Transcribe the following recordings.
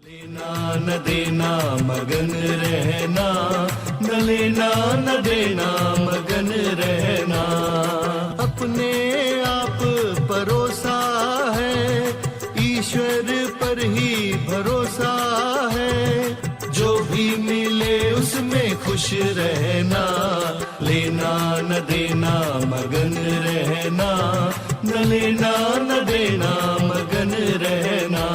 लेना न देना मगन रहना, न लेना न देना मगन रहना। अपने आप परोसा है, ईश्वर पर ही भरोसा है। जो भी मिले उसमें खुश रहना, लेना न देना मगन रहना, न लेना न देना मगन रहना।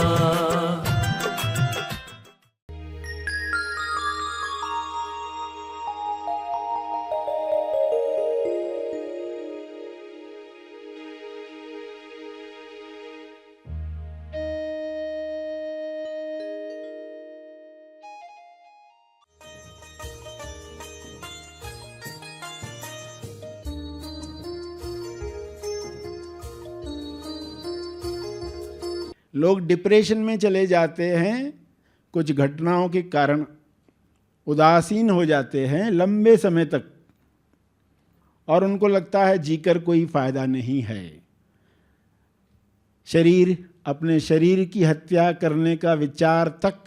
लोग डिप्रेशन में चले जाते हैं, कुछ घटनाओं के कारण उदासीन हो जाते हैं लंबे समय तक, और उनको लगता है जीकर कोई फायदा नहीं है। अपने शरीर की हत्या करने का विचार तक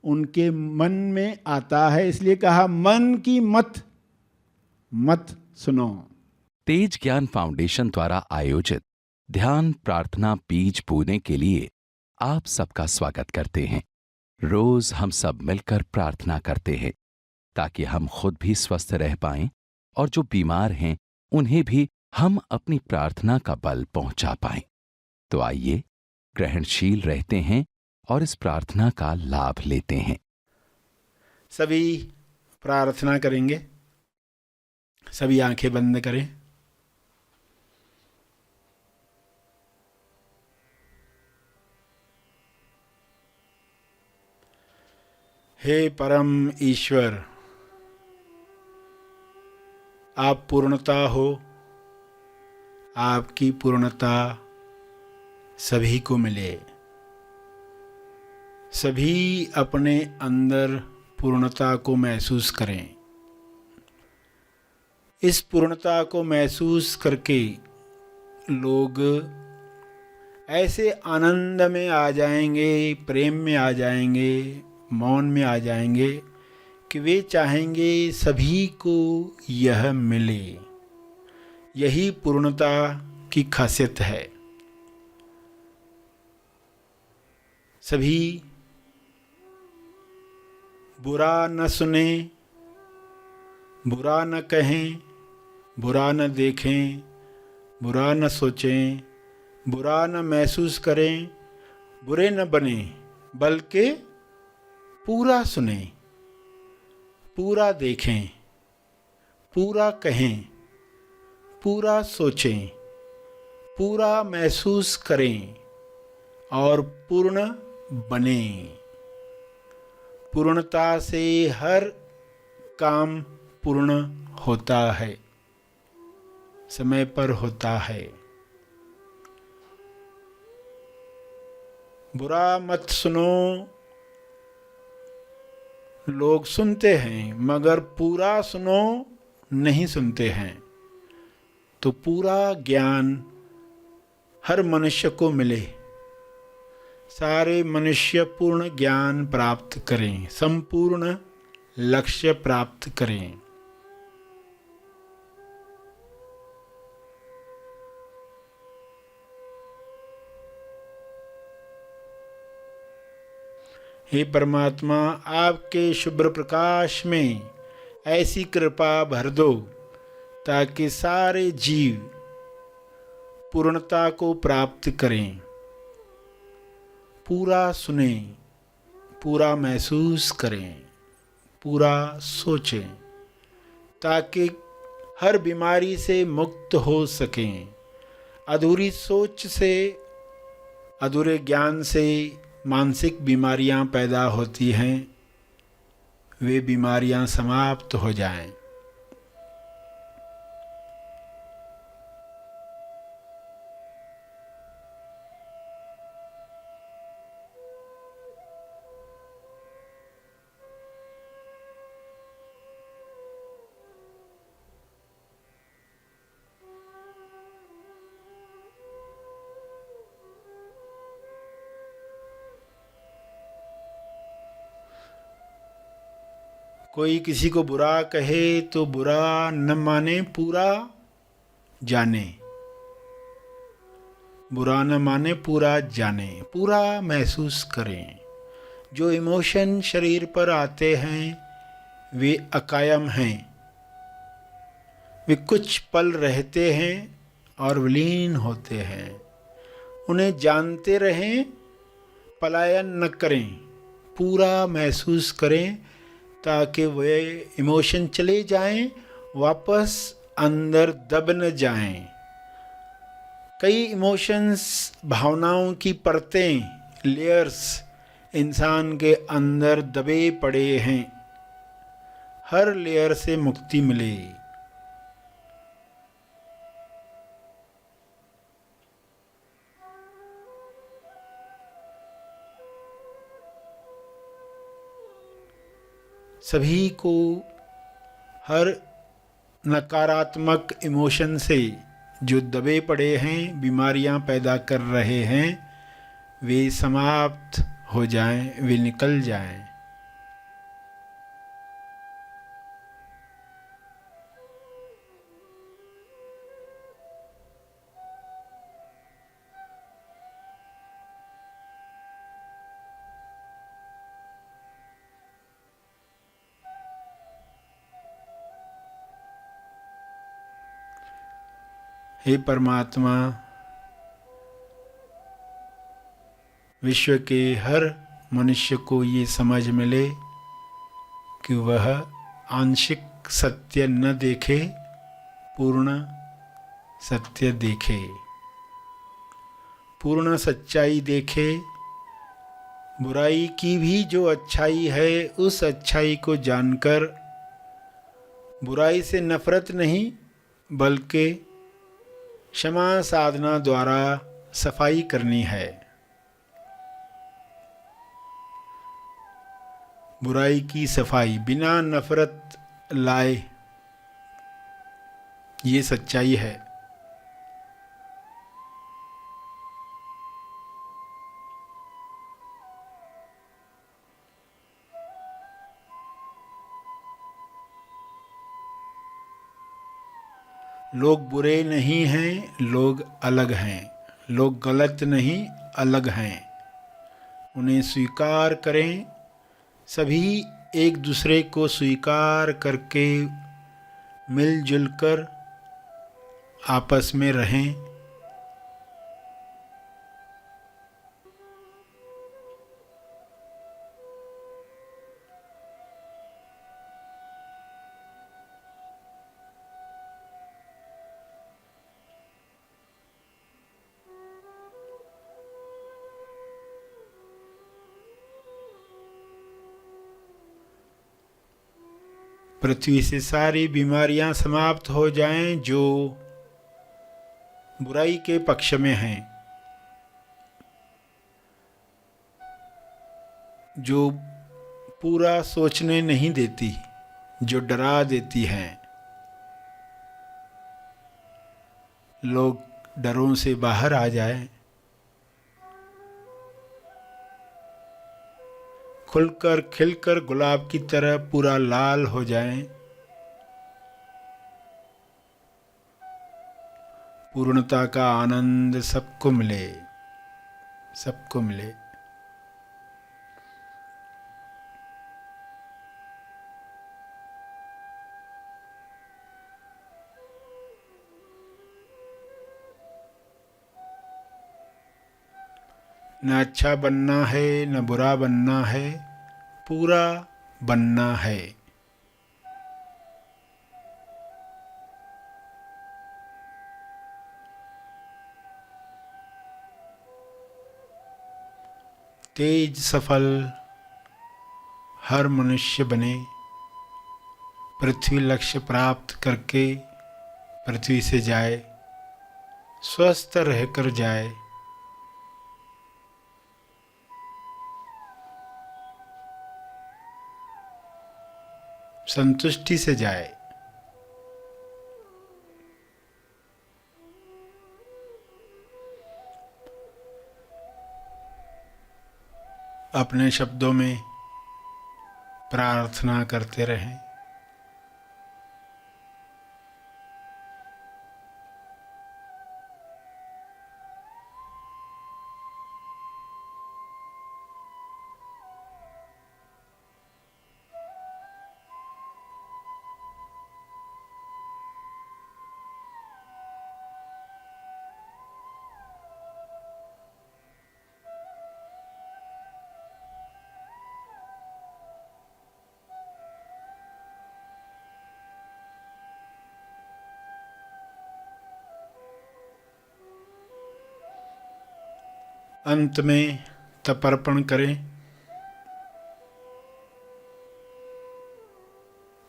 उनके मन में आता है। इसलिए कहा मन की मत सुनो। तेज ज्ञान फाउंडेशन द्वारा आयोजित ध्यान प्रार्थना बीज बोने के लिए आप सबका स्वागत करते हैं। रोज हम सब मिलकर प्रार्थना करते हैं ताकि हम खुद भी स्वस्थ रह पाएं और जो बीमार हैं उन्हें भी हम अपनी प्रार्थना का बल पहुंचा पाएं। तो आइए ग्रहणशील रहते हैं और इस प्रार्थना का लाभ लेते हैं। सभी प्रार्थना करेंगे, सभी आंखें बंद करें। हे परम ईश्वर, आप पूर्णता हो। आपकी पूर्णता सभी को मिले। सभी अपने अंदर पूर्णता को महसूस करें। इस पूर्णता को महसूस करके लोग ऐसे आनंद में आ जाएंगे, प्रेम में आ जाएंगे, मौन में आ जाएंगे कि वे चाहेंगे सभी को यह मिले। यही पूर्णता की खासियत है। सभी बुरा न सुने, बुरा न कहें, बुरा न देखें, बुरा न सोचें, बुरा न महसूस करें, बुरे न बने, बल्कि पूरा सुने, पूरा देखें, पूरा कहें, पूरा सोचें, पूरा महसूस करें और पूर्ण बने। पूर्णता से हर काम पूर्ण होता है, समय पर होता है। बुरा मत सुनो। लोग सुनते हैं मगर पूरा सुनो नहीं सुनते हैं। तो पूरा ज्ञान हर मनुष्य को मिले। सारे मनुष्य पूर्ण ज्ञान प्राप्त करें, संपूर्ण लक्ष्य प्राप्त करें। हे परमात्मा, आपके शुभ्र प्रकाश में ऐसी कृपा भर दो ताकि सारे जीव पूर्णता को प्राप्त करें। पूरा सुने, पूरा महसूस करें, पूरा सोचें, ताकि हर बीमारी से मुक्त हो सकें। अधूरी सोच से, अधूरे ज्ञान से मानसिक बीमारियां पैदा होती हैं, वे बीमारियां समाप्त हो जाएं। कोई किसी को बुरा कहे तो बुरा न माने, पूरा जाने। बुरा न माने, पूरा जाने, पूरा महसूस करें। जो इमोशन शरीर पर आते हैं वे अकायम हैं, वे कुछ पल रहते हैं और विलीन होते हैं। उन्हें जानते रहें, पलायन न करें, पूरा महसूस करें ताकि वे इमोशन चले जाएं, वापस अंदर दब न जाएं। कई इमोशंस, भावनाओं की परतें, लेयर्स इंसान के अंदर दबे पड़े हैं। हर लेयर से मुक्ति मिले। सभी को हर नकारात्मक इमोशन से जो दबे पड़े हैं, बीमारियां पैदा कर रहे हैं, वे समाप्त हो जाएं, वे निकल जाएं। हे परमात्मा, विश्व के हर मनुष्य को ये समझ मिले कि वह आंशिक सत्य न देखे, पूर्ण सत्य देखे, पूर्ण सच्चाई देखे। बुराई की भी जो अच्छाई है, उस अच्छाई को जानकर बुराई से नफरत नहीं बल्कि क्षमा साधना द्वारा सफाई करनी है। बुराई की सफाई बिना नफरत लाए, ये सच्चाई है। लोग बुरे नहीं हैं, लोग अलग हैं। लोग गलत नहीं, अलग हैं। उन्हें स्वीकार करें। सभी एक दूसरे को स्वीकार करके मिलजुल कर आपस में रहें। पृथ्वी से सारी बीमारियां समाप्त हो जाएं जो बुराई के पक्ष में हैं, जो पूरा सोचने नहीं देती, जो डरा देती हैं। लोग डरों से बाहर आ जाएं, खुलकर खिलकर गुलाब की तरह पूरा लाल हो जाएं। पूर्णता का आनंद सबको मिले, सबको मिले। न अच्छा बनना है, न बुरा बनना है, पूरा बनना है। तेज सफल हर मनुष्य बने, पृथ्वी लक्ष्य प्राप्त करके पृथ्वी से जाए, स्वस्थ रहकर जाए। संतुष्टि से जाए। अपने शब्दों में प्रार्थना करते रहें। अंत में तर्पण करें।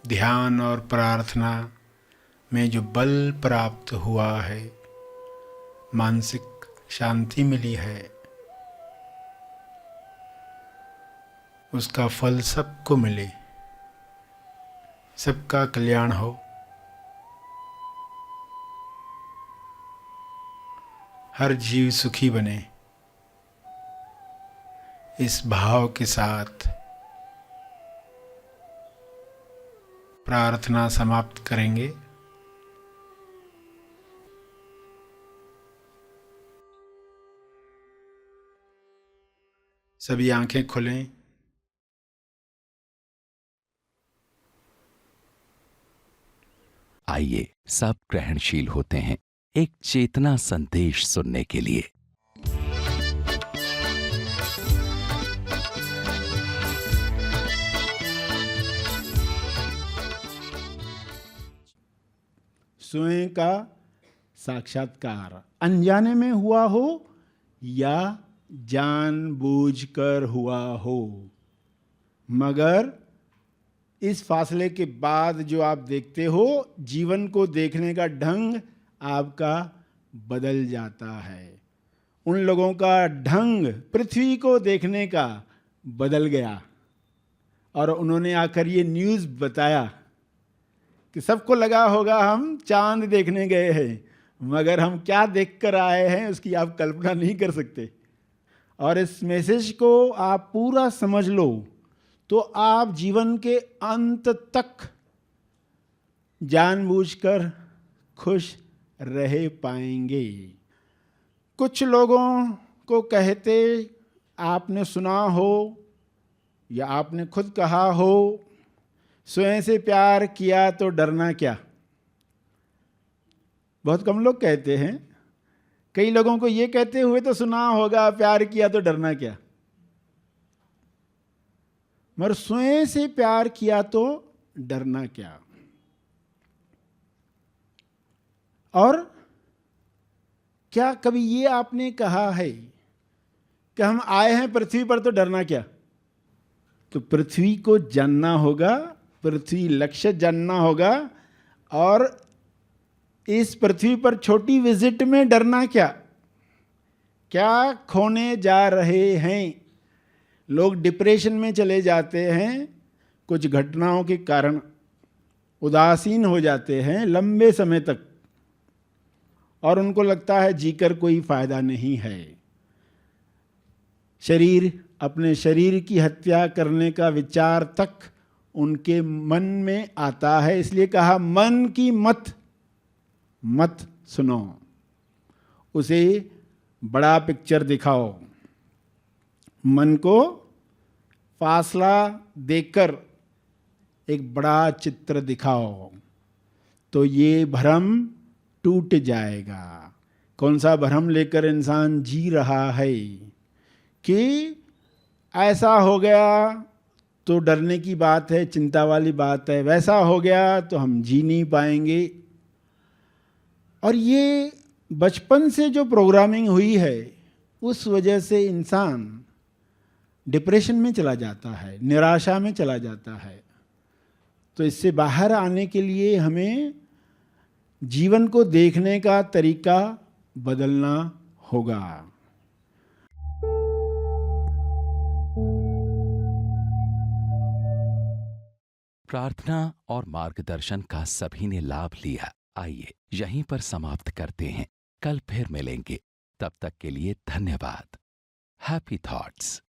ध्यान और प्रार्थना में जो बल प्राप्त हुआ है, मानसिक शांति मिली है, उसका फल सबको मिले, सबका कल्याण हो। हर जीव सुखी बने, इस भाव के साथ प्रार्थना समाप्त करेंगे। सभी आंखें खोलें। आइए सब ग्रहणशील होते हैं एक चेतना संदेश सुनने के लिए। स्वयं का साक्षात्कार अनजाने में हुआ हो या जानबूझकर हुआ हो, मगर इस फासले के बाद जो आप देखते हो, जीवन को देखने का ढंग आपका बदल जाता है। उन लोगों का ढंग पृथ्वी को देखने का बदल गया और उन्होंने आकर ये न्यूज़ बताया कि सबको लगा होगा हम चांद देखने गए हैं, मगर हम क्या देखकर आए हैं उसकी आप कल्पना नहीं कर सकते। और इस मैसेज को आप पूरा समझ लो तो आप जीवन के अंत तक जानबूझकर खुश रह पाएंगे। कुछ लोगों को कहते आपने सुना हो या आपने खुद कहा हो, स्वयं से प्यार किया तो डरना क्या। बहुत कम लोग कहते हैं। कई लोगों को ये कहते हुए तो सुना होगा, प्यार किया तो डरना क्या। मगर स्वयं से प्यार किया तो डरना क्या। और क्या कभी ये आपने कहा है कि हम आए हैं पृथ्वी पर तो डरना क्या। तो पृथ्वी को जानना होगा, पृथ्वी लक्ष्य जानना होगा, और इस पृथ्वी पर छोटी विजिट में डरना क्या। क्या खोने जा रहे हैं। लोग डिप्रेशन में चले जाते हैं, कुछ घटनाओं के कारण उदासीन हो जाते हैं लंबे समय तक, और उनको लगता है जीकर कोई फायदा नहीं है। अपने शरीर की हत्या करने का विचार तक उनके मन में आता है। इसलिए कहा मन की मत सुनो, उसे बड़ा पिक्चर दिखाओ। मन को फासला देकर एक बड़ा चित्र दिखाओ तो ये भ्रम टूट जाएगा। कौन सा भ्रम लेकर इंसान जी रहा है कि ऐसा हो गया तो डरने की बात है, चिंता वाली बात है, वैसा हो गया तो हम जी नहीं पाएंगे। और ये बचपन से जो प्रोग्रामिंग हुई है, उस वजह से इंसान डिप्रेशन में चला जाता है, निराशा में चला जाता है। तो इससे बाहर आने के लिए हमें जीवन को देखने का तरीका बदलना होगा। प्रार्थना और मार्गदर्शन का सभी ने लाभ लिया। आइए यहीं पर समाप्त करते हैं। कल फिर मिलेंगे। तब तक के लिए धन्यवाद। Happy thoughts.